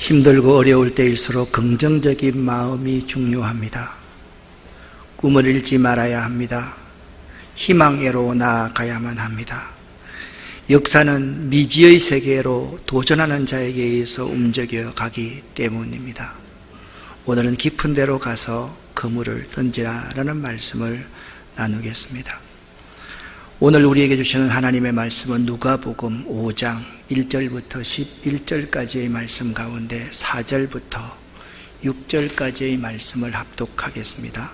힘들고 어려울 때일수록 긍정적인 마음이 중요합니다. 꿈을 잃지 말아야 합니다. 희망애로 나아가야만 합니다. 역사는 미지의 세계로 도전하는 자에게 의해서 움직여 가기 때문입니다. 오늘은 깊은 데로 가서 그물을 던지라라는 말씀을 나누겠습니다. 오늘 우리에게 주시는 하나님의 말씀은 누가복음 5장 1절부터 11절까지의 말씀 가운데 4절부터 6절까지의 말씀을 합독하겠습니다.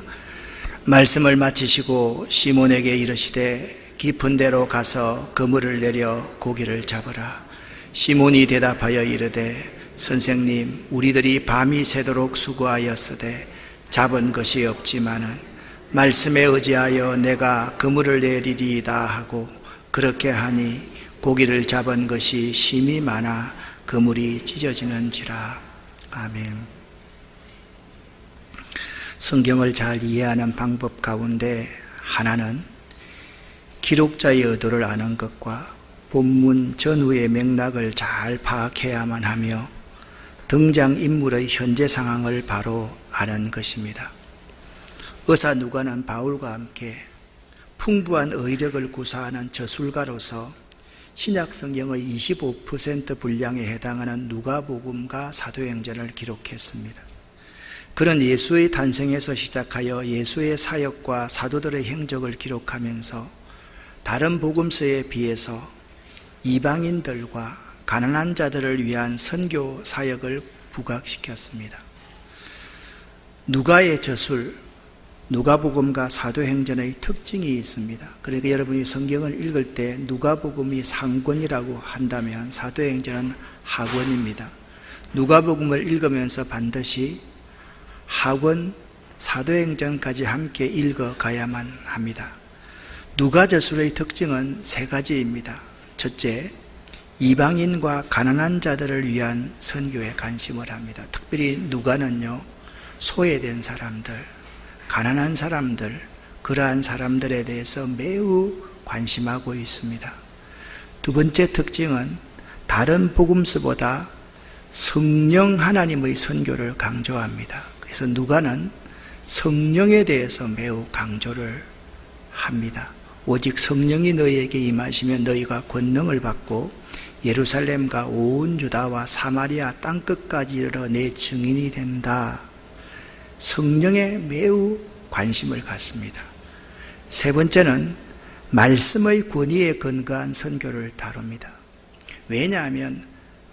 말씀을 마치시고 시몬에게 이르시되 깊은 데로 가서 그물을 내려 고기를 잡으라. 시몬이 대답하여 이르되 선생님, 우리들이 밤이 새도록 수고하였으되 잡은 것이 없지만은 말씀에 의지하여 내가 그물을 내리리이다 하고 그렇게 하니 고기를 잡은 것이 심히 많아 그물이 찢어지는지라. 아멘. 성경을 잘 이해하는 방법 가운데 하나는 기록자의 의도를 아는 것과 본문 전후의 맥락을 잘 파악해야만 하며 등장인물의 현재 상황을 바로 아는 것입니다. 의사 누가는 바울과 함께 풍부한 의력을 구사하는 저술가로서 신약 성경의 25% 분량에 해당하는 누가복음과 사도행전을 기록했습니다. 그는 예수의 탄생에서 시작하여 예수의 사역과 사도들의 행적을 기록하면서 다른 복음서에 비해서 이방인들과 가난한 자들을 위한 선교 사역을 부각시켰습니다. 누가의 저술, 누가복음과 사도행전의 특징이 있습니다. 그러니까 여러분이 성경을 읽을 때 누가복음이 상권이라고 한다면 사도행전은 하권입니다. 누가복음을 읽으면서 반드시 하권, 사도행전까지 함께 읽어가야만 합니다. 누가저술의 특징은 세 가지입니다. 첫째, 이방인과 가난한 자들을 위한 선교에 관심을 합니다. 특별히 누가는요, 소외된 사람들, 가난한 사람들, 그러한 사람들에 대해서 매우 관심하고 있습니다. 두 번째 특징은 다른 복음서보다 성령 하나님의 선교를 강조합니다. 그래서 누가는 성령에 대해서 매우 강조를 합니다. 오직 성령이 너희에게 임하시면 너희가 권능을 받고 예루살렘과 온 유다와 사마리아 땅끝까지 이르러 내 증인이 된다. 성령에 매우 관심을 갖습니다. 세 번째는 말씀의 권위에 근거한 선교를 다룹니다. 왜냐하면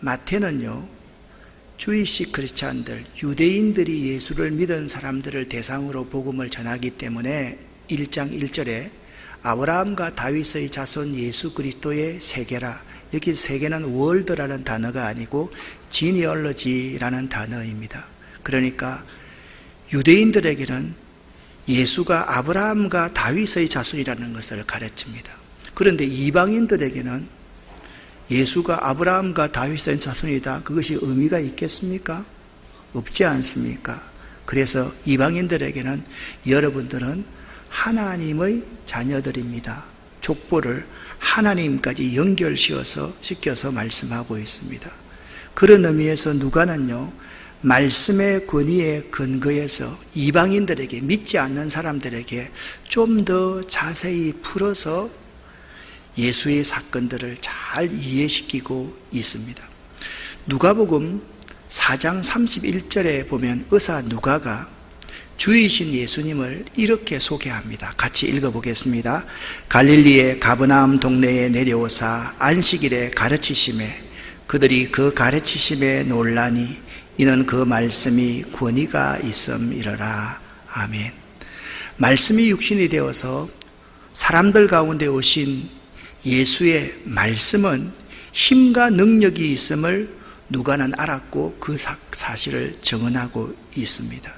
마태는요, 주이시 크리스찬들, 유대인들이 예수를 믿은 사람들을 대상으로 복음을 전하기 때문에 1장 1절에 아브라함과 다윗의 자손 예수 그리스도의 세계라, 여기 세계는 월드라는 단어가 아니고 지니얼러지라는 단어입니다. 그러니까 유대인들에게는 예수가 아브라함과 다윗의 자손이라는 것을 가르칩니다. 그런데 이방인들에게는 예수가 아브라함과 다윗의 자손이다, 그것이 의미가 있겠습니까? 없지 않습니까? 그래서 이방인들에게는 여러분들은 하나님의 자녀들입니다. 족보를 하나님까지 연결시켜서 말씀하고 있습니다. 그런 의미에서 누가는요, 말씀의 권위에 근거해서 이방인들에게, 믿지 않는 사람들에게 좀 더 자세히 풀어서 예수의 사건들을 잘 이해시키고 있습니다. 누가복음 4장 31절에 보면 의사 누가가 주이신 예수님을 이렇게 소개합니다. 같이 읽어보겠습니다. 갈릴리의 가버나움 동네에 내려오사 안식일에 가르치심에 그들이 그 가르치심에 놀라니 이는 그 말씀이 권위가 있음이러라. 아멘. 말씀이 육신이 되어서 사람들 가운데 오신 예수의 말씀은 힘과 능력이 있음을 누가는 알았고 그 사실을 증언하고 있습니다.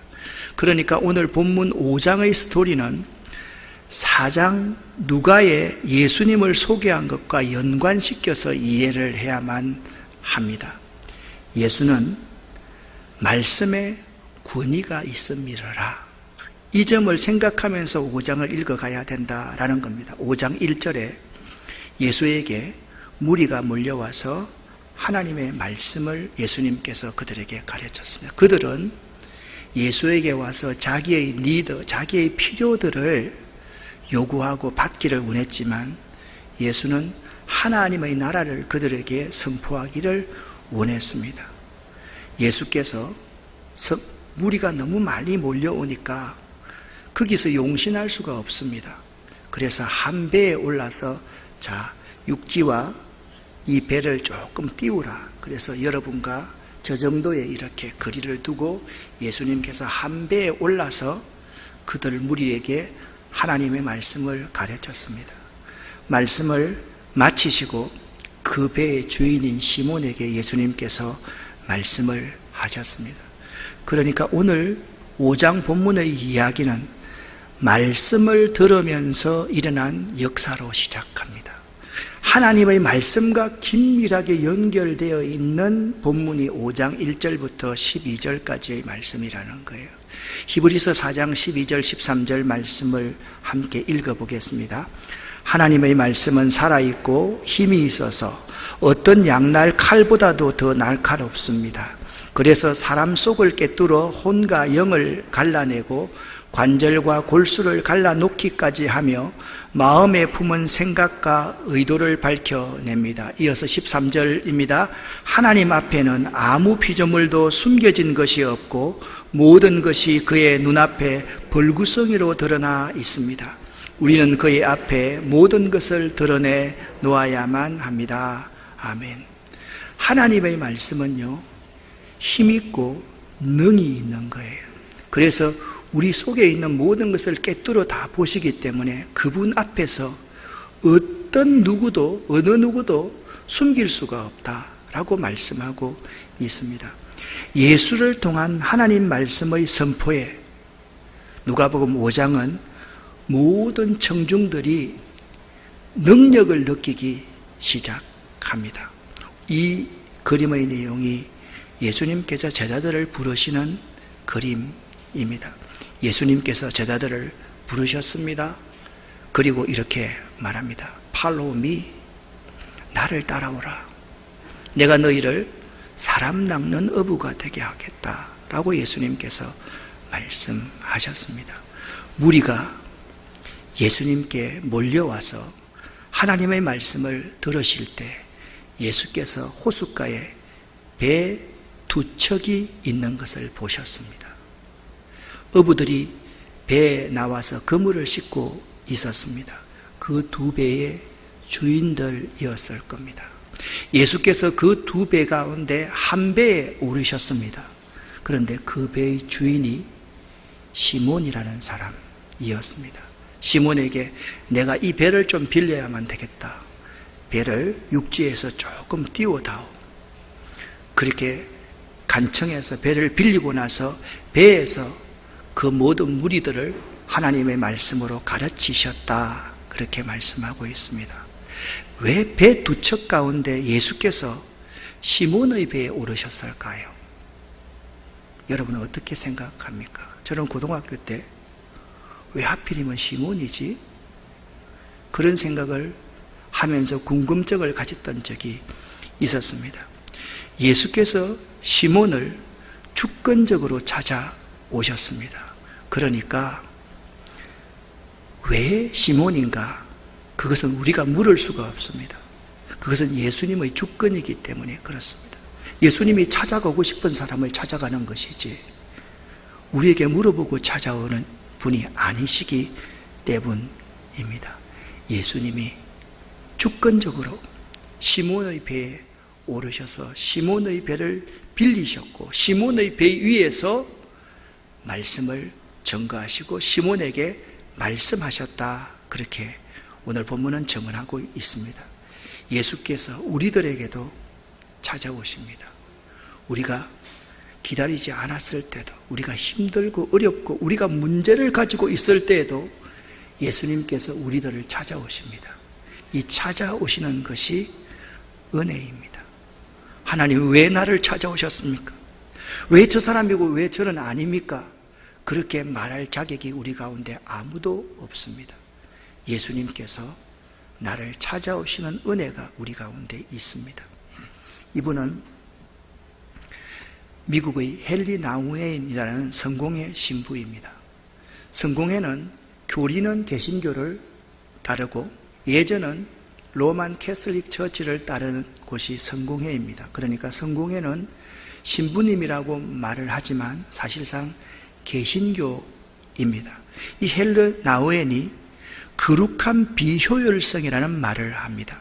그러니까 오늘 본문 5장의 스토리는 4장 누가의 예수님을 소개한 것과 연관시켜서 이해를 해야만 합니다. 예수는 말씀에 권위가 있음이러라. 이 점을 생각하면서 5장을 읽어가야 된다라는 겁니다. 5장 1절에 예수에게 무리가 몰려와서 하나님의 말씀을 예수님께서 그들에게 가르쳤습니다. 그들은 예수에게 와서 자기의 리더, 자기의 필요들을 요구하고 받기를 원했지만 예수는 하나님의 나라를 그들에게 선포하기를 원했습니다. 예수께서 무리가 너무 많이 몰려오니까 거기서 용신할 수가 없습니다. 그래서 한 배에 올라서 자, 육지와 이 배를 조금 띄우라. 그래서 여러분과 저 정도의 이렇게 거리를 두고 예수님께서 한 배에 올라서 그들 무리에게 하나님의 말씀을 가르쳤습니다. 말씀을 마치시고 그 배의 주인인 시몬에게 예수님께서 말씀을 하셨습니다. 그러니까 오늘 5장 본문의 이야기는 말씀을 들으면서 일어난 역사로 시작합니다. 하나님의 말씀과 긴밀하게 연결되어 있는 본문이 5장 1절부터 12절까지의 말씀이라는 거예요. 히브리서 4장 12절 13절 말씀을 함께 읽어보겠습니다. 하나님의 말씀은 살아있고 힘이 있어서 어떤 양날 칼보다도 더 날카롭습니다. 그래서 사람 속을 꿰뚫어 혼과 영을 갈라내고 관절과 골수를 갈라놓기까지 하며 마음에 품은 생각과 의도를 밝혀냅니다. 이어서 13절입니다. 하나님 앞에는 아무 피조물도 숨겨진 것이 없고 모든 것이 그의 눈앞에 벌구덩이로 드러나 있습니다. 우리는 그의 앞에 모든 것을 드러내 놓아야만 합니다. 아멘. 하나님의 말씀은요, 힘있고 능이 있는 거예요. 그래서 우리 속에 있는 모든 것을 꿰뚫어 다 보시기 때문에 그분 앞에서 어떤 누구도, 어느 누구도 숨길 수가 없다라고 말씀하고 있습니다. 예수를 통한 하나님 말씀의 선포에 누가복음 5장은 모든 청중들이 능력을 느끼기 시작합니다. 이 그림의 내용이 예수님께서 제자들을 부르시는 그림입니다. 예수님께서 제자들을 부르셨습니다. 그리고 이렇게 말합니다. Follow me. 나를 따라오라. 내가 너희를 사람 낚는 어부가 되게 하겠다라고 예수님께서 말씀하셨습니다. 무리가 예수님께 몰려와서 하나님의 말씀을 들으실 때 예수께서 호숫가에 배 두 척이 있는 것을 보셨습니다. 어부들이 배에 나와서 그물을 싣고 있었습니다. 그 두 배의 주인들이었을 겁니다. 예수께서 그 두 배 가운데 한 배에 오르셨습니다. 그런데 그 배의 주인이 시몬이라는 사람이었습니다. 시몬에게 내가 이 배를 좀 빌려야만 되겠다. 배를 육지에서 조금 띄워다오. 그렇게 간청해서 배를 빌리고 나서 배에서 그 모든 무리들을 하나님의 말씀으로 가르치셨다. 그렇게 말씀하고 있습니다. 왜 배 두 척 가운데 예수께서 시몬의 배에 오르셨을까요? 여러분은 어떻게 생각합니까? 저는 고등학교 때 왜 하필이면 시몬이지? 그런 생각을 하면서 궁금증을 가졌던 적이 있었습니다. 예수께서 시몬을 주권적으로 찾아오셨습니다. 그러니까 왜 시몬인가? 그것은 우리가 물을 수가 없습니다. 그것은 예수님의 주권이기 때문에 그렇습니다. 예수님이 찾아가고 싶은 사람을 찾아가는 것이지 우리에게 물어보고 찾아오는 분이 아니시기 때문입니다. 예수님이 주권적으로 시몬의 배에 오르셔서 시몬의 배를 빌리셨고 시몬의 배 위에서 말씀을 전가하시고 시몬에게 말씀하셨다. 그렇게 오늘 본문은 증언하고 있습니다. 예수께서 우리들에게도 찾아오십니다. 우리가 기다리지 않았을 때도, 우리가 힘들고 어렵고 우리가 문제를 가지고 있을 때에도 예수님께서 우리들을 찾아오십니다. 이 찾아오시는 것이 은혜입니다. 하나님 왜 나를 찾아오셨습니까? 왜 저 사람이고 왜 저는 아닙니까? 그렇게 말할 자격이 우리 가운데 아무도 없습니다. 예수님께서 나를 찾아오시는 은혜가 우리 가운데 있습니다. 이분은 미국의 헨리 나우엔이라는 성공회 신부입니다. 성공회는 교리는 개신교를 따르고 예전은 로만 캐슬릭 처치를 따르는 곳이 성공회입니다. 그러니까 성공회는 신부님이라고 말을 하지만 사실상 개신교입니다. 이 헨리 나우엔이 거룩한 비효율성이라는 말을 합니다.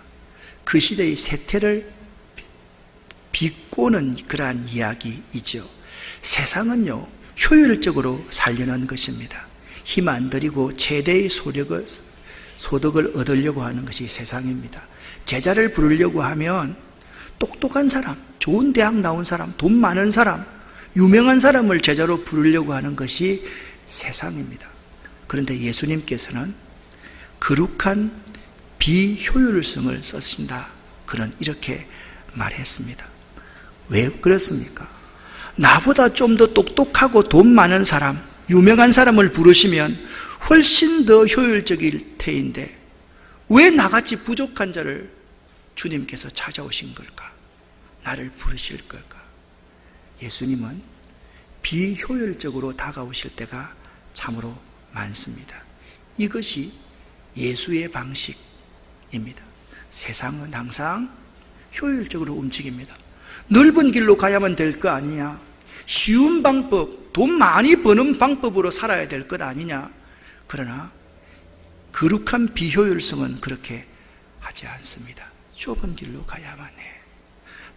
그 시대의 세태를 비꼬는 그러한 이야기이죠. 세상은요, 효율적으로 살려는 것입니다. 힘 안 들이고 최대의 소득을 얻으려고 하는 것이 세상입니다. 제자를 부르려고 하면 똑똑한 사람, 좋은 대학 나온 사람, 돈 많은 사람, 유명한 사람을 제자로 부르려고 하는 것이 세상입니다. 그런데 예수님께서는 거룩한 비효율성을 쓰신다. 그는 이렇게 말했습니다. 왜 그렇습니까? 나보다 좀 더 똑똑하고 돈 많은 사람, 유명한 사람을 부르시면 훨씬 더 효율적일 테인데 왜 나같이 부족한 자를 주님께서 찾아오신 걸까? 나를 부르실 걸까? 예수님은 비효율적으로 다가오실 때가 참으로 많습니다. 이것이 예수의 방식입니다. 세상은 항상 효율적으로 움직입니다. 넓은 길로 가야만 될 거 아니냐? 쉬운 방법, 돈 많이 버는 방법으로 살아야 될 것 아니냐? 그러나 거룩한 비효율성은 그렇게 하지 않습니다. 좁은 길로 가야만 해.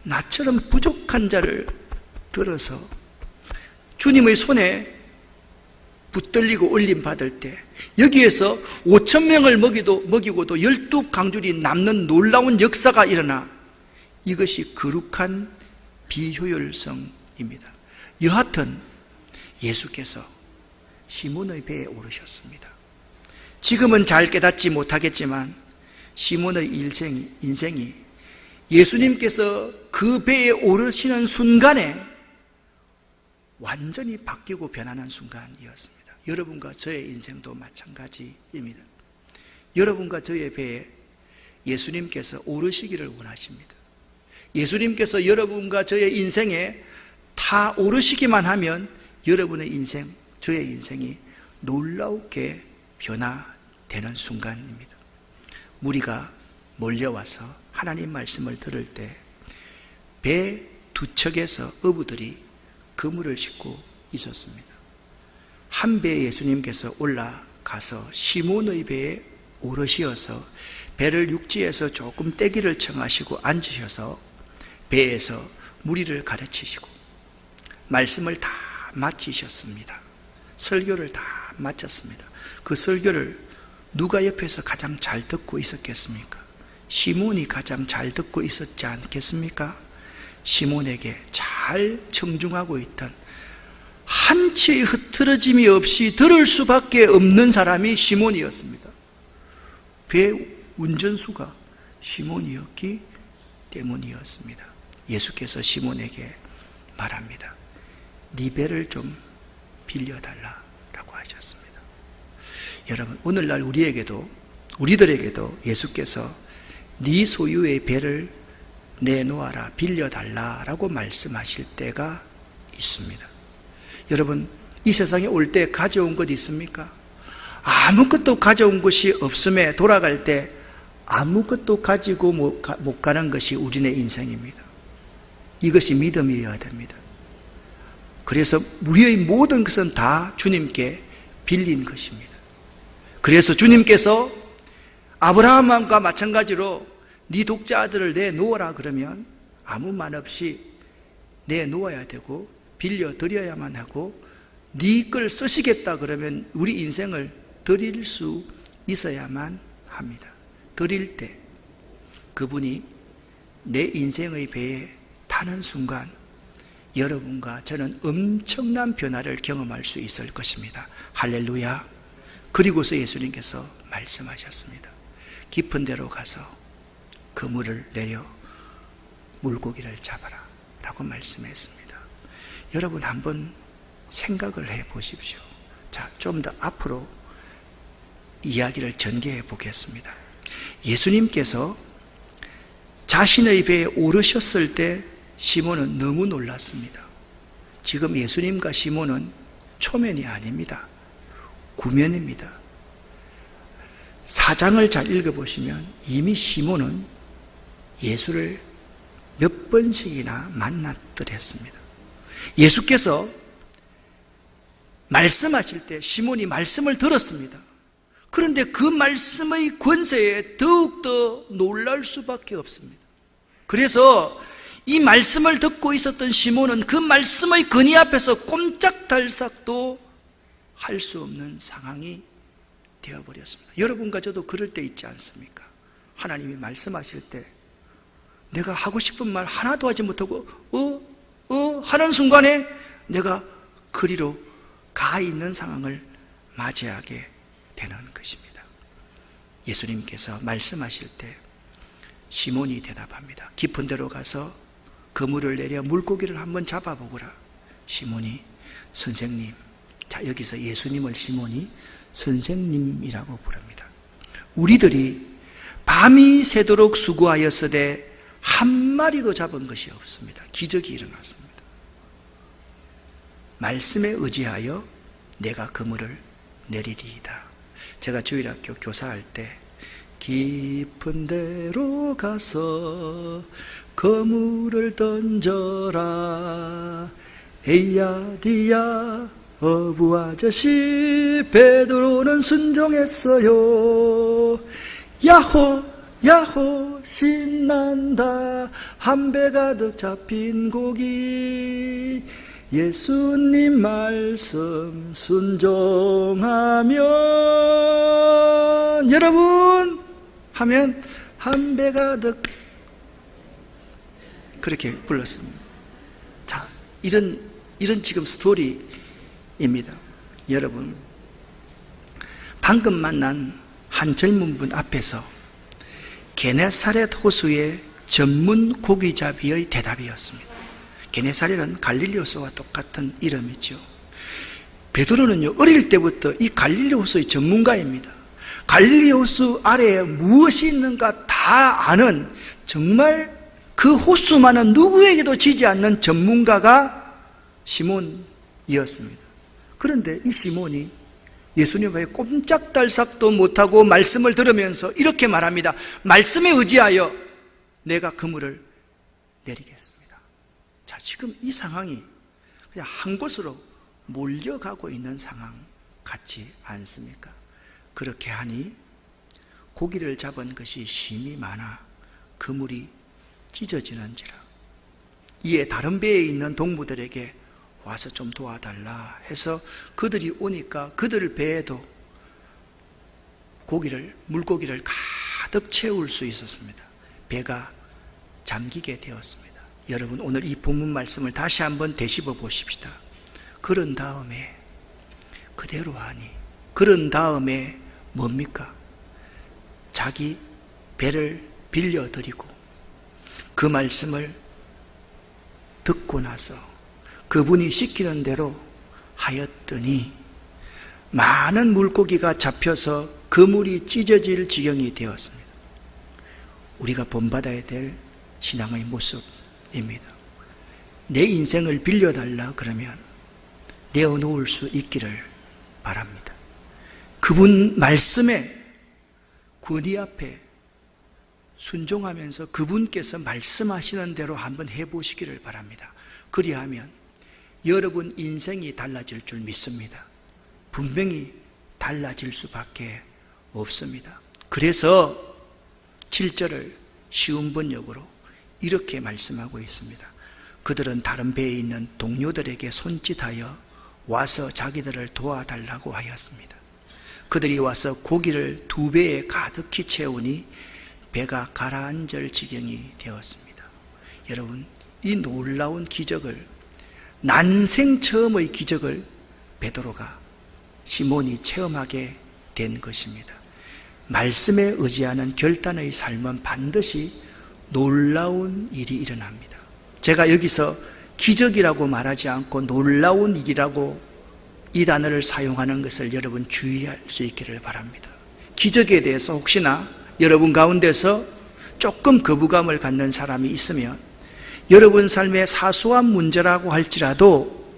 나처럼 부족한 자를 들어서 주님의 손에 붙들리고 올림받을 때 여기에서 5,000명을 먹이고도 12강줄이 남는 놀라운 역사가 일어나 이것이 거룩한 비효율성입니다. 여하튼 예수께서 시몬의 배에 오르셨습니다. 지금은 잘 깨닫지 못하겠지만 시몬의 인생이 예수님께서 그 배에 오르시는 순간에 완전히 바뀌고 변하는 순간이었습니다. 여러분과 저의 인생도 마찬가지입니다. 여러분과 저의 배에 예수님께서 오르시기를 원하십니다. 예수님께서 여러분과 저의 인생에 다 오르시기만 하면 여러분의 인생, 저의 인생이 놀랍게 변화되는 순간입니다. 무리가 몰려와서 하나님 말씀을 들을 때 배 두 척에서 어부들이 그물을 싣고 있었습니다. 한 배에 예수님께서 올라가서 시몬의 배에 오르시어서 배를 육지에서 조금 떼기를 청하시고 앉으셔서 배에서 무리를 가르치시고 말씀을 다 마치셨습니다. 설교를 다 마쳤습니다. 그 설교를 누가 옆에서 가장 잘 듣고 있었겠습니까? 시몬이 가장 잘 듣고 있었지 않겠습니까? 시몬에게 잘 청중하고 있던 한치의 흐트러짐이 없이 들을 수밖에 없는 사람이 시몬이었습니다. 배 운전수가 시몬이었기 때문이었습니다. 예수께서 시몬에게 말합니다. 네 배를 좀 빌려달라라고 하셨습니다. 여러분, 오늘날 우리들에게도 예수께서 네 소유의 배를 내놓아라, 빌려달라라고 말씀하실 때가 있습니다. 여러분, 이 세상에 올 때 가져온 것 있습니까? 아무것도 가져온 것이 없음에 돌아갈 때 아무것도 가지고 못 가는 것이 우리의 인생입니다. 이것이 믿음이어야 됩니다. 그래서 우리의 모든 것은 다 주님께 빌린 것입니다. 그래서 주님께서 아브라함과 마찬가지로 네 독자 아들을 내놓으라 그러면 아무 말 없이 내놓아야 되고 빌려드려야만 하고 네 걸 쓰시겠다 그러면 우리 인생을 드릴 수 있어야만 합니다. 드릴 때 그분이 내 인생의 배에 타는 순간 여러분과 저는 엄청난 변화를 경험할 수 있을 것입니다. 할렐루야. 그리고서 예수님께서 말씀하셨습니다. 깊은 데로 가서 그물을 내려 물고기를 잡아라 라고 말씀했습니다. 여러분 한번 생각을 해 보십시오. 자, 좀 더 앞으로 이야기를 전개해 보겠습니다. 예수님께서 자신의 배에 오르셨을 때 시몬은 너무 놀랐습니다. 지금 예수님과 시몬은 초면이 아닙니다. 구면입니다. 4장을 잘 읽어보시면 이미 시몬은 예수를 몇 번씩이나 만났더랬습니다. 예수께서 말씀하실 때 시몬이 말씀을 들었습니다. 그런데 그 말씀의 권세에 더욱더 놀랄 수밖에 없습니다. 그래서 이 말씀을 듣고 있었던 시몬은 그 말씀의 근위 앞에서 꼼짝달싹도 할 수 없는 상황이 되어버렸습니다. 여러분과 저도 그럴 때 있지 않습니까? 하나님이 말씀하실 때 내가 하고 싶은 말 하나도 하지 못하고 하는 순간에 내가 그리로 가 있는 상황을 맞이하게 되는 것입니다. 예수님께서 말씀하실 때 시몬이 대답합니다. 깊은 데로 가서 그물을 내려 물고기를 한번 잡아보거라. 시몬이 선생님, 자 여기서 예수님을 시몬이 선생님이라고 부릅니다. 우리들이 밤이 새도록 수고하였으되 한 마리도 잡은 것이 없습니다. 기적이 일어났습니다. 말씀에 의지하여 내가 그물을 내리리이다. 제가 주일학교 교사할 때 깊은 데로 가서 그물을 던져라 에이야디야 어부 아저씨 베드로는 순종했어요. 야호 야호 신난다 한 배 가득 잡힌 고기 예수님 말씀 순종하면 여러분 하면 한 배 가득 그렇게 불렀습니다. 자, 이런 지금 스토리입니다. 여러분 방금 만난 한 젊은 분 앞에서 게네사렛 호수의 전문 고기잡이의 대답이었습니다. 게네사렛은 갈릴리 호수와 똑같은 이름이죠. 베드로는요 어릴 때부터 이 갈릴리 호수의 전문가입니다. 갈릴리 호수 아래에 무엇이 있는가 다 아는 정말 그 호수만은 누구에게도 지지 않는 전문가가 시몬이었습니다. 그런데 이 시몬이 예수님 앞에 꼼짝달싹도 못하고 말씀을 들으면서 이렇게 말합니다. 말씀에 의지하여 내가 그물을 내리겠습니다. 자, 지금 이 상황이 그냥 한 곳으로 몰려가고 있는 상황 같지 않습니까? 그렇게 하니 고기를 잡은 것이 심이 많아 그물이 찢어지는지라. 이에 다른 배에 있는 동무들에게 와서 좀 도와달라 해서 그들이 오니까 그들 배에도 물고기를 가득 채울 수 있었습니다. 배가 잠기게 되었습니다. 여러분 오늘 이 본문 말씀을 다시 한번 되씹어 보십시다. 그런 다음에 그대로 하니 그런 다음에 뭡니까? 자기 배를 빌려드리고 그 말씀을 듣고 나서 그분이 시키는 대로 하였더니 많은 물고기가 잡혀서 그물이 찢어질 지경이 되었습니다. 우리가 본받아야 될 신앙의 모습입니다. 내 인생을 빌려달라 그러면 내어놓을 수 있기를 바랍니다. 그분 말씀에 권위 앞에 순종하면서 그분께서 말씀하시는 대로 한번 해보시기를 바랍니다. 그리하면 여러분 인생이 달라질 줄 믿습니다. 분명히 달라질 수밖에 없습니다. 그래서 7절을 쉬운 번역으로 이렇게 말씀하고 있습니다. 그들은 다른 배에 있는 동료들에게 손짓하여 와서 자기들을 도와달라고 하였습니다. 그들이 와서 고기를 2배에 가득히 채우니 배가 가라앉을 지경이 되었습니다. 여러분 이 놀라운 기적을 난생 처음의 기적을 베드로가 시몬이 체험하게 된 것입니다. 말씀에 의지하는 결단의 삶은 반드시 놀라운 일이 일어납니다. 제가 여기서 기적이라고 말하지 않고 놀라운 일이라고 이 단어를 사용하는 것을 여러분 주의할 수 있기를 바랍니다. 기적에 대해서 혹시나 여러분 가운데서 조금 거부감을 갖는 사람이 있으면 여러분 삶의 사소한 문제라고 할지라도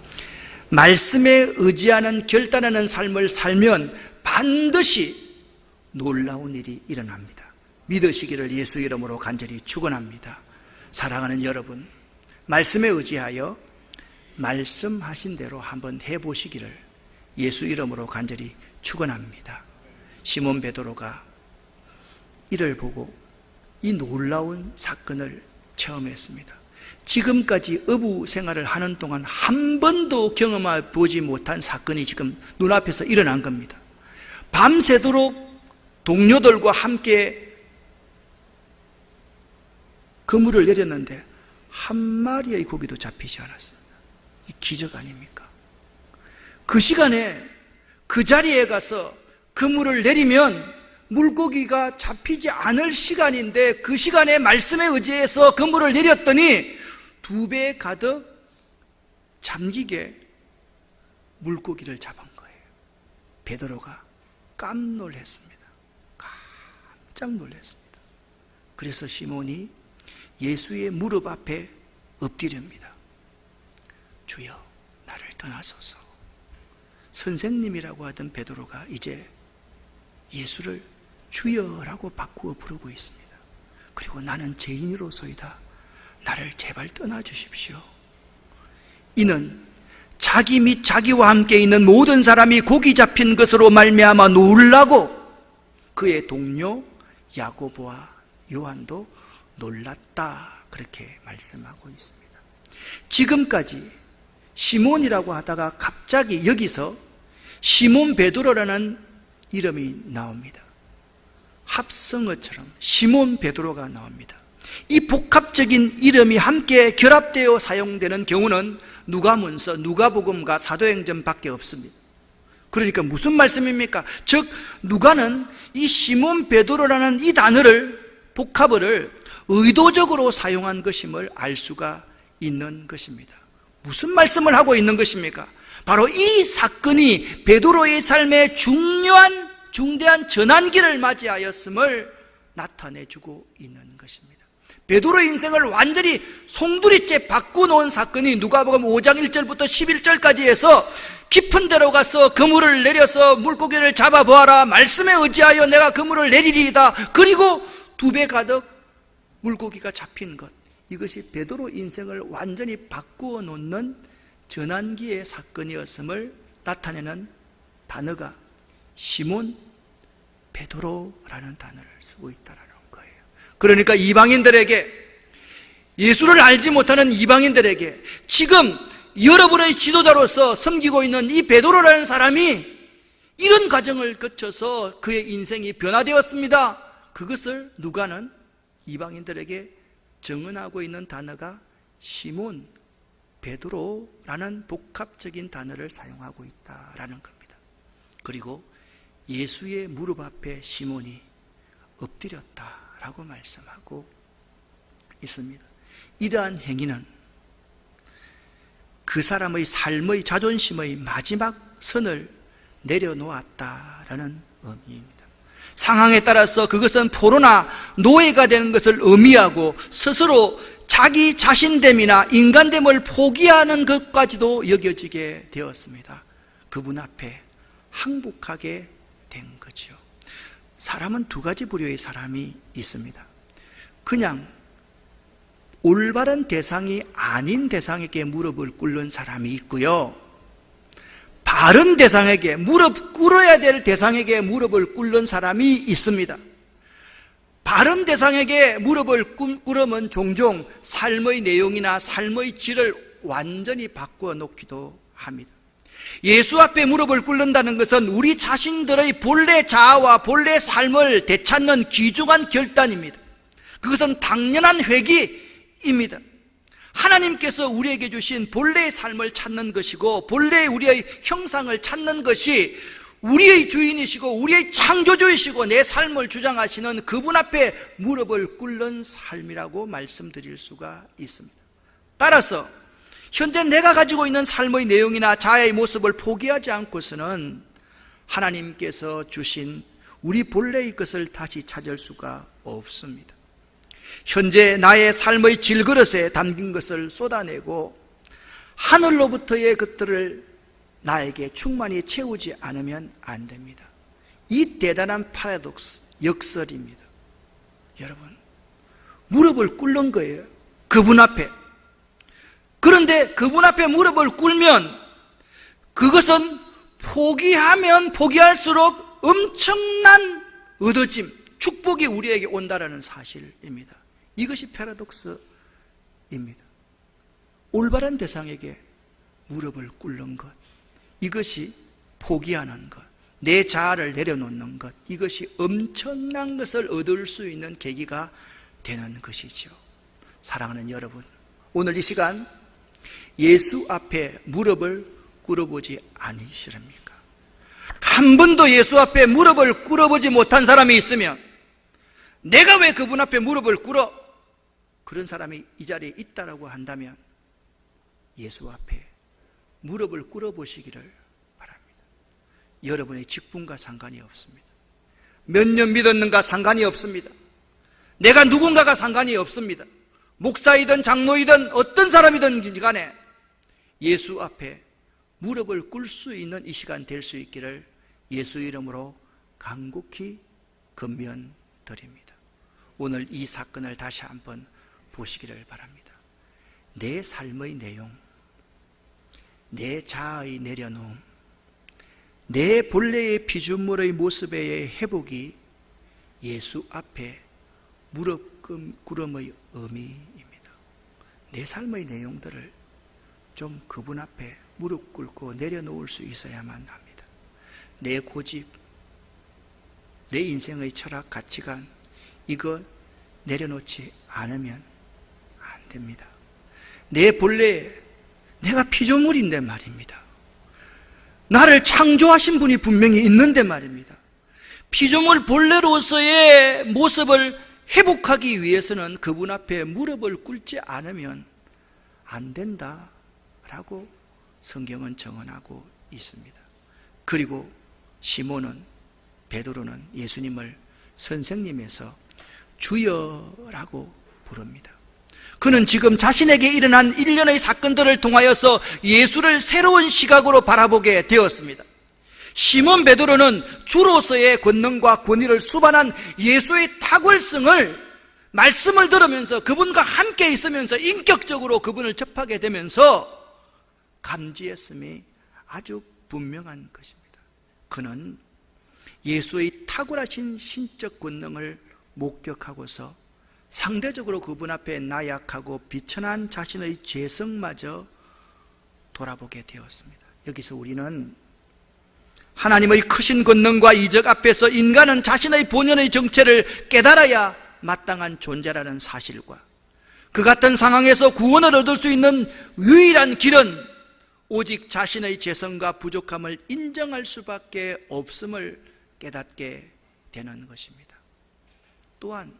말씀에 의지하는 결단하는 삶을 살면 반드시 놀라운 일이 일어납니다. 믿으시기를 예수 이름으로 간절히 축원합니다. 사랑하는 여러분, 말씀에 의지하여 말씀하신 대로 한번 해보시기를 예수 이름으로 간절히 축원합니다. 시몬 베드로가 이를 보고 이 놀라운 사건을 체험했습니다. 지금까지 어부 생활을 하는 동안 한 번도 경험해 보지 못한 사건이 지금 눈앞에서 일어난 겁니다. 밤새도록 동료들과 함께 그물을 내렸는데 한 마리의 고기도 잡히지 않았습니다. 이 기적 아닙니까? 그 시간에 그 자리에 가서 그물을 내리면 물고기가 잡히지 않을 시간인데 그 시간에 말씀에 의지해서 그물을 내렸더니 2배 가득 잠기게 물고기를 잡은 거예요. 베드로가 깜놀했습니다. 깜짝 놀랐습니다. 그래서 시몬이 예수의 무릎 앞에 엎드립니다. 주여, 나를 떠나소서. 선생님이라고 하던 베드로가 이제 예수를 주여라고 바꾸어 부르고 있습니다. 그리고 나는 죄인으로서이다. 나를 제발 떠나주십시오. 이는 자기 및 자기와 함께 있는 모든 사람이 고기 잡힌 것으로 말미암아 놀라고 그의 동료 야고보와 요한도 놀랐다, 그렇게 말씀하고 있습니다. 지금까지 시몬이라고 하다가 갑자기 여기서 시몬 베드로라는 이름이 나옵니다. 합성어처럼 시몬 베드로가 나옵니다. 이 복합적인 이름이 함께 결합되어 사용되는 경우는 누가문서, 누가복음과 사도행전밖에 없습니다. 그러니까 무슨 말씀입니까? 즉 누가는 이 시몬 베드로라는 이 단어를, 복합어를 의도적으로 사용한 것임을 알 수가 있는 것입니다. 무슨 말씀을 하고 있는 것입니까? 바로 이 사건이 베드로의 삶의 중대한 전환기를 맞이하였음을 나타내주고 있는 것입니다. 베드로의 인생을 완전히 송두리째 바꾸놓은 사건이 누가복음 5장 1절부터 11절까지 해서 깊은 데로 가서 그물을 내려서 물고기를 잡아보아라, 말씀에 의지하여 내가 그물을 내리리이다, 그리고 2배 가득 물고기가 잡힌 것, 이것이 베드로 인생을 완전히 바꾸어 놓는 전환기의 사건이었음을 나타내는 단어가 시몬 베드로라는 단어를 쓰고 있다는 거예요. 그러니까 이방인들에게, 예수를 알지 못하는 이방인들에게 지금 여러분의 지도자로서 섬기고 있는 이 베드로라는 사람이 이런 과정을 거쳐서 그의 인생이 변화되었습니다. 그것을 누가는 이방인들에게 증언하고 있는 단어가 시몬 베드로라는 복합적인 단어를 사용하고 있다라는 겁니다. 그리고 예수의 무릎 앞에 시몬이 엎드렸다라고 말씀하고 있습니다. 이러한 행위는 그 사람의 삶의 자존심의 마지막 선을 내려놓았다라는 의미입니다. 상황에 따라서 그것은 포로나 노예가 되는 것을 의미하고 스스로 자기 자신됨이나 인간됨을 포기하는 것까지도 여겨지게 되었습니다. 그분 앞에 항복하게 된 거죠. 사람은 2가지 부류의 사람이 있습니다. 그냥 올바른 대상이 아닌 대상에게 무릎을 꿇는 사람이 있고요, 바른 대상에게, 무릎 꿇어야 될 대상에게 무릎을 꿇는 사람이 있습니다. 바른 대상에게 무릎을 꿇으면 종종 삶의 내용이나 삶의 질을 완전히 바꾸어 놓기도 합니다. 예수 앞에 무릎을 꿇는다는 것은 우리 자신들의 본래 자아와 본래 삶을 되찾는 귀중한 결단입니다. 그것은 당연한 회개입니다. 하나님께서 우리에게 주신 본래의 삶을 찾는 것이고 본래의 우리의 형상을 찾는 것이 우리의 주인이시고 우리의 창조주이시고 내 삶을 주장하시는 그분 앞에 무릎을 꿇는 삶이라고 말씀드릴 수가 있습니다. 따라서 현재 내가 가지고 있는 삶의 내용이나 자아의 모습을 포기하지 않고서는 하나님께서 주신 우리 본래의 것을 다시 찾을 수가 없습니다. 현재 나의 삶의 질그릇에 담긴 것을 쏟아내고 하늘로부터의 것들을 나에게 충만히 채우지 않으면 안 됩니다. 이 대단한 파라독스, 역설입니다. 여러분, 무릎을 꿇는 거예요. 그분 앞에. 그런데 그분 앞에 무릎을 꿇으면 그것은 포기하면 포기할수록 엄청난 얻어짐, 축복이 우리에게 온다라는 사실입니다. 이것이 패러독스입니다. 올바른 대상에게 무릎을 꿇는 것, 이것이 포기하는 것, 내 자아를 내려놓는 것, 이것이 엄청난 것을 얻을 수 있는 계기가 되는 것이죠. 사랑하는 여러분, 오늘 이 시간 예수 앞에 무릎을 꿇어보지 않으시렵니까? 한 번도 예수 앞에 무릎을 꿇어보지 못한 사람이 있으면 내가 왜 그분 앞에 무릎을 꿇어? 그런 사람이 이 자리에 있다라고 한다면 예수 앞에 무릎을 꿇어보시기를 바랍니다. 여러분의 직분과 상관이 없습니다. 몇 년 믿었는가 상관이 없습니다. 내가 누군가가 상관이 없습니다. 목사이든 장로이든 어떤 사람이든 간에 예수 앞에 무릎을 꿇을 수 있는 이 시간 될 수 있기를 예수 이름으로 간곡히 권면드립니다. 오늘 이 사건을 다시 한번 보시기를 바랍니다. 내 삶의 내용, 내 자아의 내려놓음, 내 본래의 피조물의 모습의 회복이 예수 앞에 무릎 꿇음의 의미입니다. 내 삶의 내용들을 좀 그분 앞에 무릎 꿇고 내려놓을 수 있어야만 합니다. 내 고집, 내 인생의 철학, 가치관, 이거 내려놓지 않으면 안 됩니다. 내 본래, 내가 피조물인데 말입니다. 나를 창조하신 분이 분명히 있는데 말입니다. 피조물 본래로서의 모습을 회복하기 위해서는 그분 앞에 무릎을 꿇지 않으면 안 된다라고 성경은 정언하고 있습니다. 그리고 시몬은, 베드로는 예수님을 선생님에서 주여라고 부릅니다. 그는 지금 자신에게 일어난 일련의 사건들을 통하여서 예수를 새로운 시각으로 바라보게 되었습니다. 시몬 베드로는 주로서의 권능과 권위를 수반한 예수의 탁월성을 말씀을 들으면서 그분과 함께 있으면서 인격적으로 그분을 접하게 되면서 감지했음이 아주 분명한 것입니다. 그는 예수의 탁월하신 신적 권능을 목격하고서 상대적으로 그분 앞에 나약하고 비천한 자신의 죄성마저 돌아보게 되었습니다. 여기서 우리는 하나님의 크신 권능과 이적 앞에서 인간은 자신의 본연의 정체를 깨달아야 마땅한 존재라는 사실과 그 같은 상황에서 구원을 얻을 수 있는 유일한 길은 오직 자신의 죄성과 부족함을 인정할 수밖에 없음을 깨닫게 되는 것입니다. 또한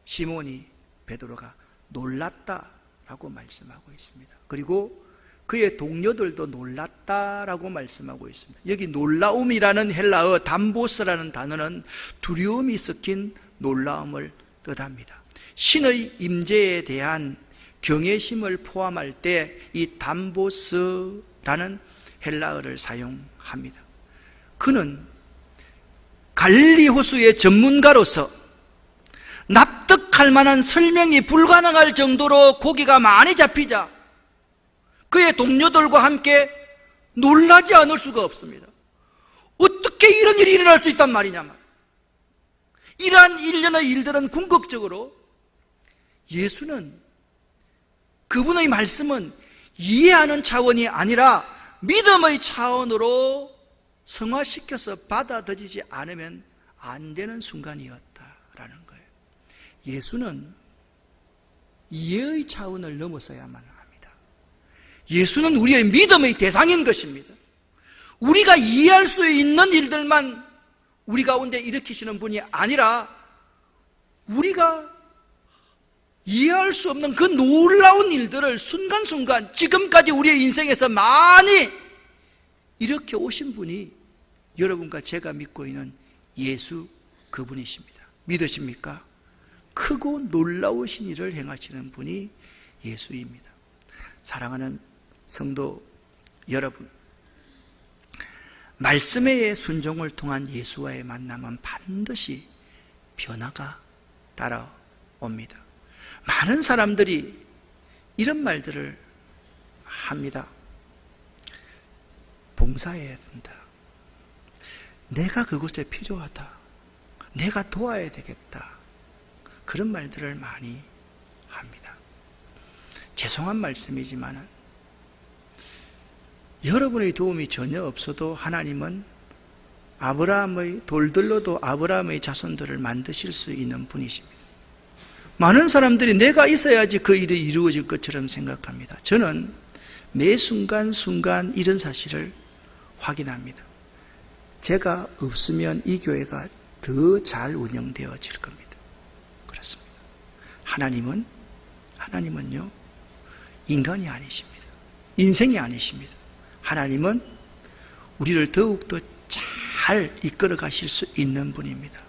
시몬이 베드로가 놀랐다라고 말씀하고 있습니다. 그리고 그의 동료들도 놀랐다라고 말씀하고 있습니다. 여기 놀라움이라는 헬라어 담보스라는 단어는 두려움이 섞인 놀라움을 뜻합니다. 신의 임재에 대한 경외심을 포함할 때 이 담보스라는 헬라어를 사용합니다. 그는 갈릴리 호수의 전문가로서 납득할 만한 설명이 불가능할 정도로 고기가 많이 잡히자 그의 동료들과 함께 놀라지 않을 수가 없습니다. 어떻게 이런 일이 일어날 수 있단 말이냐면, 이러한 일련의 일들은 궁극적으로 예수는, 그분의 말씀은 이해하는 차원이 아니라 믿음의 차원으로 성화시켜서 받아들이지 않으면 안 되는 순간이었다라는 거예요. 예수는 이해의 차원을 넘어서야만 합니다. 예수는 우리의 믿음의 대상인 것입니다. 우리가 이해할 수 있는 일들만 우리 가운데 일으키시는 분이 아니라 우리가 이해할 수 없는 그 놀라운 일들을 순간순간 지금까지 우리의 인생에서 많이 이렇게 오신 분이 여러분과 제가 믿고 있는 예수 그분이십니다. 믿으십니까? 크고 놀라우신 일을 행하시는 분이 예수입니다. 사랑하는 성도 여러분, 말씀의 순종을 통한 예수와의 만남은 반드시 변화가 따라옵니다. 많은 사람들이 이런 말들을 합니다. 봉사해야 된다. 내가 그곳에 필요하다. 내가 도와야 되겠다. 그런 말들을 많이 합니다. 죄송한 말씀이지만 여러분의 도움이 전혀 없어도 하나님은 아브라함의 돌들로도 아브라함의 자손들을 만드실 수 있는 분이십니다. 많은 사람들이 내가 있어야지 그 일이 이루어질 것처럼 생각합니다. 저는 매 순간순간 이런 사실을 확인합니다. 제가 없으면 이 교회가 더 잘 운영되어질 겁니다. 그렇습니다. 하나님은요, 인간이 아니십니다. 인생이 아니십니다. 하나님은 우리를 더욱더 잘 이끌어 가실 수 있는 분입니다.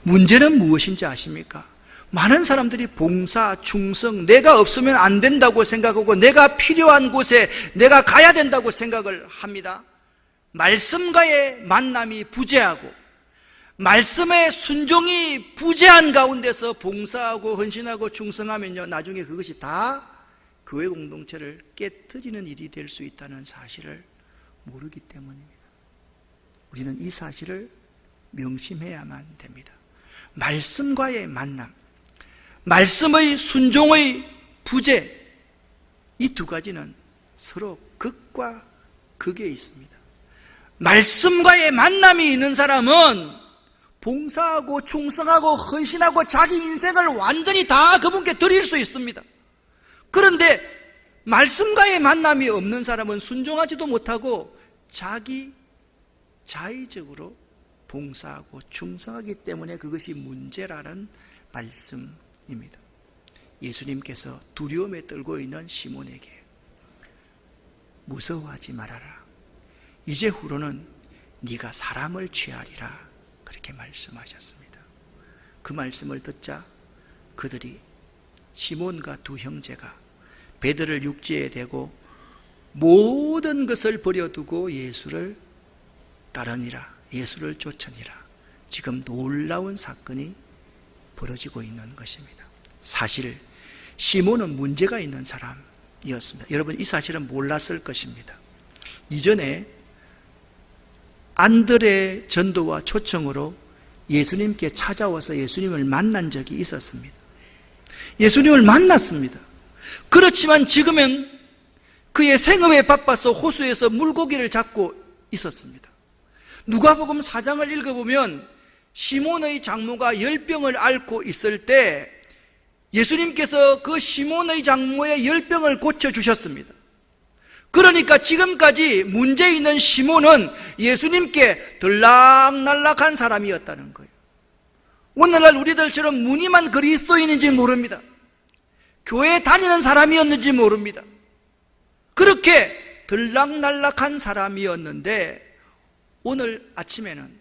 문제는 무엇인지 아십니까? 많은 사람들이 봉사, 충성, 내가 없으면 안 된다고 생각하고 내가 필요한 곳에 내가 가야 된다고 생각을 합니다. 말씀과의 만남이 부재하고 말씀의 순종이 부재한 가운데서 봉사하고 헌신하고 충성하면요, 나중에 그것이 다 교회 공동체를 깨트리는 일이 될 수 있다는 사실을 모르기 때문입니다. 우리는 이 사실을 명심해야만 됩니다. 말씀과의 만남, 말씀의 순종의 부재, 이 두 가지는 서로 극과 극에 있습니다. 말씀과의 만남이 있는 사람은 봉사하고 충성하고 헌신하고 자기 인생을 완전히 다 그분께 드릴 수 있습니다. 그런데 말씀과의 만남이 없는 사람은 순종하지도 못하고 자의적으로 봉사하고 충성하기 때문에 그것이 문제라는 말씀입니다. 예수님께서 두려움에 떨고 있는 시몬에게 무서워하지 말아라. 이제 후로는 네가 사람을 취하리라. 그렇게 말씀하셨습니다. 그 말씀을 듣자 그들이, 시몬과 두 형제가 베드로를 육지에 대고 모든 것을 버려두고 예수를 따르니라. 예수를 쫓으니라. 지금 놀라운 사건이 벌어지고 있는 것입니다. 사실 시몬은 문제가 있는 사람이었습니다. 여러분, 이 사실은 몰랐을 것입니다. 이전에 안드레의 전도와 초청으로 예수님께 찾아와서 예수님을 만난 적이 있었습니다. 예수님을 만났습니다. 그렇지만 지금은 그의 생업에 바빠서 호수에서 물고기를 잡고 있었습니다. 누가복음 4장을 읽어보면 시몬의 장모가 열병을 앓고 있을 때 예수님께서 그 시몬의 장모의 열병을 고쳐주셨습니다. 그러니까 지금까지 문제 있는 시몬은 예수님께 들락날락한 사람이었다는 거예요. 오늘날 우리들처럼 무늬만 그리스도인인지 모릅니다. 교회에 다니는 사람이었는지 모릅니다. 그렇게 들락날락한 사람이었는데 오늘 아침에는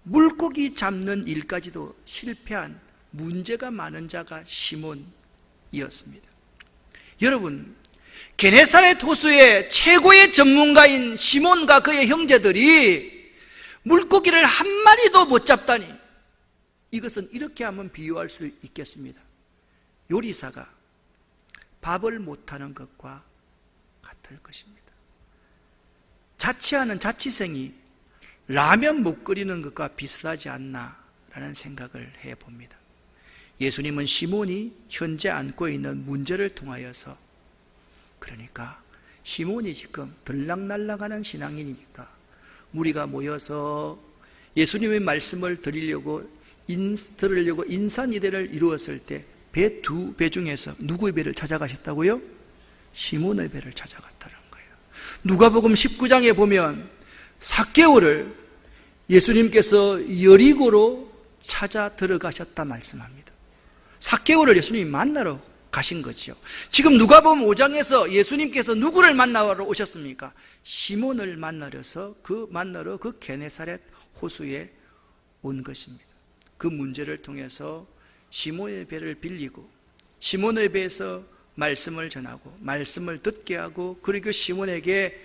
물고기 잡는 일까지도 실패한 문제가 많은 자가 시몬이었습니다. 여러분, 게네사렛 호수의 최고의 전문가인 시몬과 그의 형제들이 물고기를 한 마리도 못 잡다니, 이것은 이렇게 한번 비유할 수 있겠습니다. 요리사가 밥을 못하는 것과 같을 것입니다. 자취하는 자취생이 라면 못 끓이는 것과 비슷하지 않나라는 생각을 해봅니다. 예수님은 시몬이 현재 안고 있는 문제를 통하여서, 그러니까 시몬이 지금 들락날락하는 신앙인이니까 무리가 모여서 예수님의 말씀을 들으려고 인산이대를 이루었을 때 두 배 중에서 누구의 배를 찾아가셨다고요? 시몬의 배를 찾아갔다는 거예요. 누가복음 19장에 보면 삭개오를 예수님께서 여리고로 찾아 들어가셨다 말씀합니다. 삭개오를 예수님이 만나러 가신 거죠. 지금 누가복음 5장에서 예수님께서 누구를 만나러 오셨습니까? 시몬을 만나러 그 게네사렛 호수에 온 것입니다. 그 문제를 통해서 시몬의 배를 빌리고 시몬의 배에서 말씀을 전하고 말씀을 듣게 하고, 그리고 시몬에게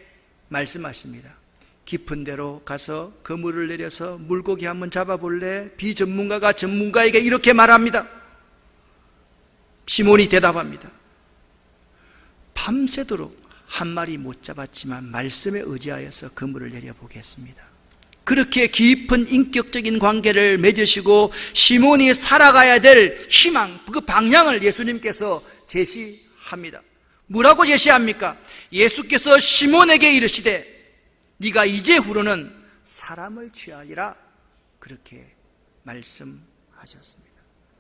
말씀하십니다. 깊은 데로 가서 그물을 내려서 물고기 한번 잡아볼래? 비전문가가 전문가에게 이렇게 말합니다. 시몬이 대답합니다. 밤새도록 한 마리 못 잡았지만 말씀에 의지하여서 그물을 내려보겠습니다. 그렇게 깊은 인격적인 관계를 맺으시고 시몬이 살아가야 될 희망, 그 방향을 예수님께서 제시합니다. 뭐라고 제시합니까? 예수께서 시몬에게 이르시되 네가 이제후로는 사람을 취하리라, 그렇게 말씀하셨습니다.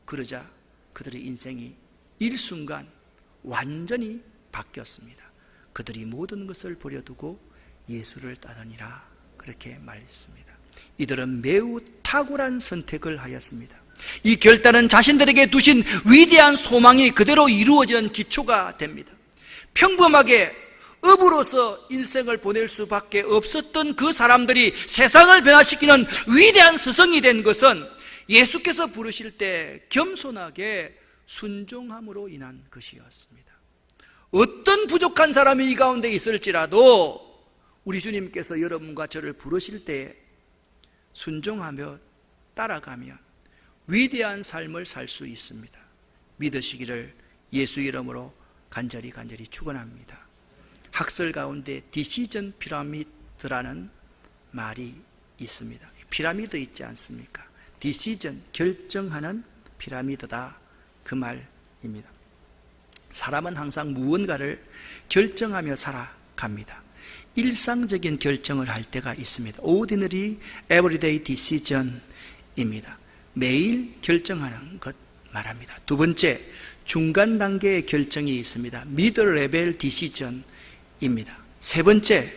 그러자 그들의 인생이 일순간 완전히 바뀌었습니다. 그들이 모든 것을 버려두고 예수를 따르니라, 그렇게 말했습니다. 이들은 매우 탁월한 선택을 하였습니다. 이 결단은 자신들에게 두신 위대한 소망이 그대로 이루어지는 기초가 됩니다. 평범하게 업으로서 인생을 보낼 수밖에 없었던 그 사람들이 세상을 변화시키는 위대한 스승이 된 것은 예수께서 부르실 때 겸손하게 순종함으로 인한 것이었습니다. 어떤 부족한 사람이 이 가운데 있을지라도 우리 주님께서 여러분과 저를 부르실 때 순종하며 따라가면 위대한 삶을 살 수 있습니다. 믿으시기를 예수 이름으로 간절히 축원합니다. 학설 가운데 디시전 피라미드라는 말이 있습니다. 피라미드 있지 않습니까? 디시전, 결정하는 피라미드다, 그 말입니다. 사람은 항상 무언가를 결정하며 살아갑니다. 일상적인 결정을 할 때가 있습니다. Ordinary Everyday Decision입니다. 매일 결정하는 것 말합니다. 두 번째, 중간 단계의 결정이 있습니다. Middle Level Decision입니다. 세 번째,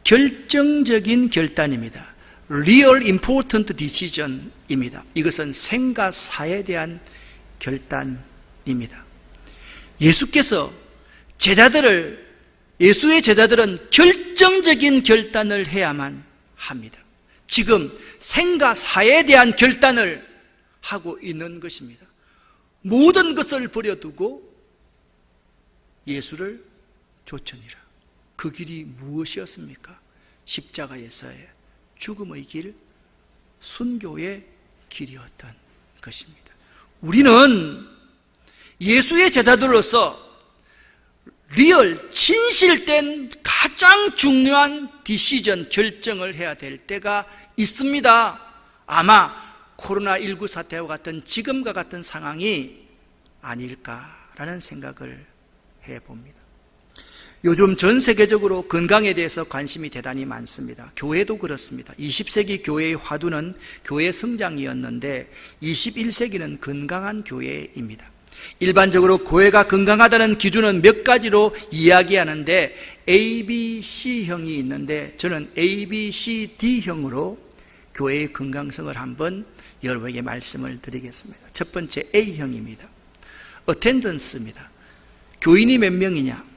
결정적인 결단입니다. Real Important Decision입니다. 이것은 생과 사에 대한 결단입니다. 예수께서 예수의 제자들은 결정적인 결단을 해야만 합니다. 지금 생과 사에 대한 결단을 하고 있는 것입니다. 모든 것을 버려두고 예수를 좇으니라. 그 길이 무엇이었습니까? 십자가에서의 죽음의 길, 순교의 길이었던 것입니다. 우리는 예수의 제자들로서 리얼, 진실된 가장 중요한 디시전, 결정을 해야 될 때가 있습니다. 아마 코로나19 사태와 같은 지금과 같은 상황이 아닐까라는 생각을 해봅니다. 요즘 전 세계적으로 건강에 대해서 관심이 대단히 많습니다. 교회도 그렇습니다. 20세기 교회의 화두는 교회 성장이었는데 21세기는 건강한 교회입니다. 일반적으로 교회가 건강하다는 기준은 몇 가지로 이야기하는데 ABC형이 있는데 저는 ABCD형으로 교회의 건강성을 한번 여러분에게 말씀을 드리겠습니다. 첫 번째 A형입니다. Attendance입니다. 교인이 몇 명이냐?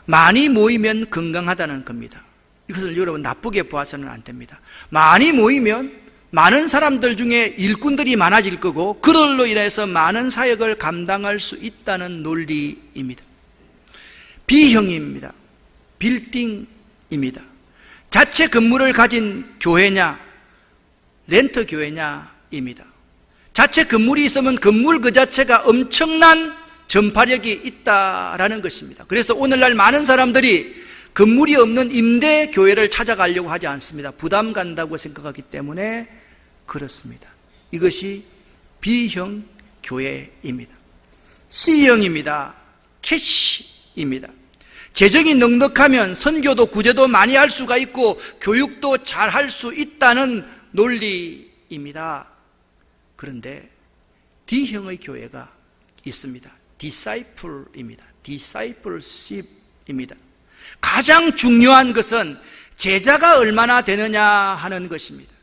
많이 모이면 건강하다는 겁니다. 이것을 여러분 나쁘게 보아서는 안 됩니다. 많이 모이면 많은 사람들 중에 일꾼들이 많아질 거고 그들로 인해서 많은 사역을 감당할 수 있다는 논리입니다. B형입니다. 빌딩입니다. 자체 건물을 가진 교회냐 렌트 교회냐입니다. 자체 건물이 있으면 건물 그 자체가 엄청난 전파력이 있다라는 것입니다. 그래서 오늘날 많은 사람들이 건물이 없는 임대 교회를 찾아가려고 하지 않습니다. 부담 간다고 생각하기 때문에 그렇습니다. 이것이 B형 교회입니다. C형입니다. 캐시입니다. 재정이 넉넉하면 선교도 구제도 많이 할 수가 있고 교육도 잘 할 수 있다는 논리입니다. 그런데 D형의 교회가 있습니다. Disciple입니다. Discipleship입니다. 가장 중요한 것은 제자가 얼마나 되느냐 하는 것입니다.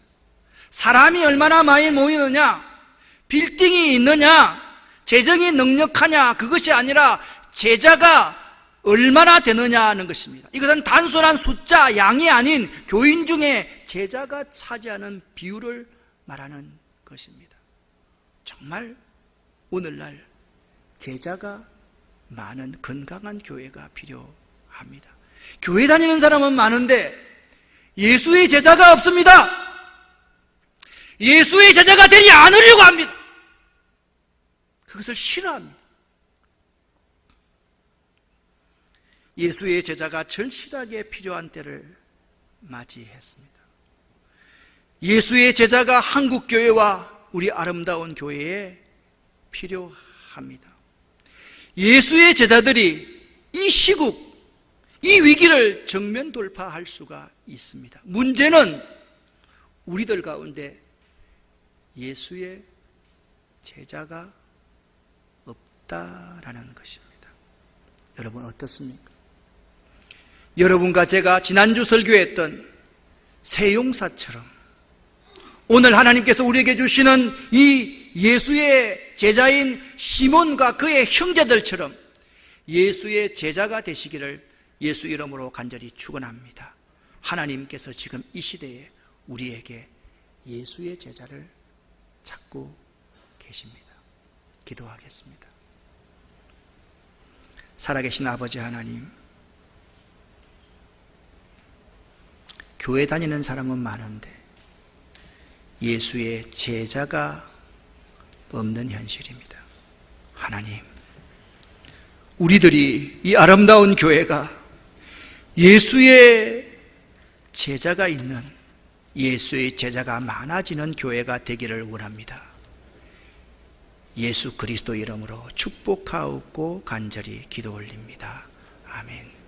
사람이 얼마나 많이 모이느냐, 빌딩이 있느냐, 재정이 넉넉하냐, 그것이 아니라 제자가 얼마나 되느냐 하는 것입니다. 이것은 단순한 숫자, 양이 아닌 교인 중에 제자가 차지하는 비율을 말하는 것입니다. 정말 오늘날 제자가 많은 건강한 교회가 필요합니다. 교회 다니는 사람은 많은데 예수의 제자가 없습니다. 예수의 제자가 되지 않으려고 합니다. 그것을 싫어합니다. 예수의 제자가 절실하게 필요한 때를 맞이했습니다. 예수의 제자가 한국교회와 우리 아름다운 교회에 필요합니다. 예수의 제자들이 이 시국, 이 위기를 정면 돌파할 수가 있습니다. 문제는 우리들 가운데 예수의 제자가 없다라는 것입니다. 여러분 어떻습니까? 여러분과 제가 지난주 설교했던 세용사처럼 오늘 하나님께서 우리에게 주시는 이 예수의 제자인 시몬과 그의 형제들처럼 예수의 제자가 되시기를 예수 이름으로 간절히 축원합니다. 하나님께서 지금 이 시대에 우리에게 예수의 제자를 찾고 계십니다. 기도하겠습니다. 살아계신 아버지 하나님, 교회 다니는 사람은 많은데 예수의 제자가 없는 현실입니다. 하나님, 우리들이 이 아름다운 교회가 예수의 제자가 있는, 예수의 제자가 많아지는 교회가 되기를 원합니다. 예수 그리스도 이름으로 축복하옵고 간절히 기도 올립니다. 아멘.